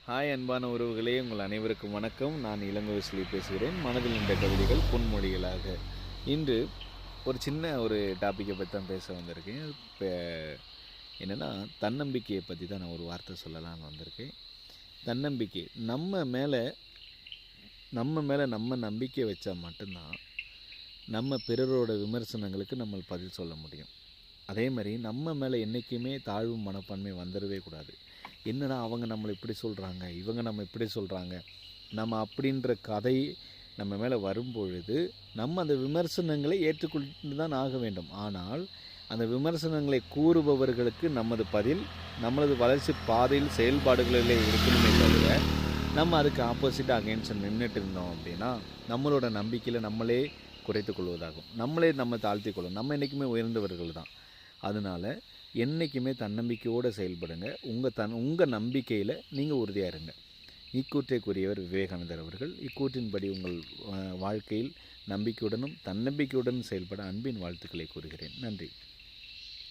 Hi அன்பான உறவுகளே, உங்கள் அனைவருக்கும் வணக்கம். நான் இளங்கோவிஸ்லி பேசுகிறேன். மனதில் நின்ற கவிதைகள் பொன்மொழிகளாக. இன்று ஒரு சின்ன டாப்பிக்கை பற்றி தான் பேச வந்திருக்கேன். இப்போ என்னென்னா, தன்னம்பிக்கையை பற்றி தான் நான் ஒரு வார்த்தை சொல்லலாம்னு வந்திருக்கேன். தன்னம்பிக்கை நம்ம மேலே நம்ம நம்பிக்கை வச்சா மட்டும்தான் நம்ம பிறரோட விமர்சனங்களுக்கு நம்ம பதில் சொல்ல முடியும். அதே மாதிரி நம்ம மேலே என்றைக்குமே தாழ்வு மனப்பான்மை வந்துடவே கூடாது. என்னடா அவங்க நம்மளை இப்படி சொல்கிறாங்க, இவங்க நம்ம இப்படி சொல்கிறாங்க, நம்ம அப்படின்ற கதை நம்ம மேலே வரும்பொழுது நம்ம அந்த விமர்சனங்களை ஏற்றுக்கொண்டு தான் ஆக வேண்டும். ஆனால் அந்த விமர்சனங்களை கூறுபவர்களுக்கு நமது பதில் நம்மளது வளர்ச்சி பாதையில் செயல்பாடுகளிலே இருக்கணுமே தவிர நம்ம அதுக்கு ஆப்போசிட்டாக அகேன்ஸ்ட் நின்றுட்டு இருந்தோம் அப்படின்னா நம்மளோட நம்பிக்கையில் நம்மளே குறைத்து கொள்வதாகும். நம்மளே நம்ம தாழ்த்தி கொள்ளும். நம்ம என்றைக்குமே உயர்ந்தவர்கள் தான். அதனால் என்றைக்குமே தன்னம்பிக்கையோடு செயல்படுங்க. உங்கள் நம்பிக்கையில் நீங்கள் உறுதியாக இருங்க. இக்கூற்றை கூறியவர் விவேகானந்தர் அவர்கள். இக்கூற்றின்படி உங்கள் வாழ்க்கையில் நம்பிக்கையுடனும் தன்னம்பிக்கையுடனும் செயல்பட அன்பின் வாழ்த்துக்களை கூறுகிறேன். நன்றி.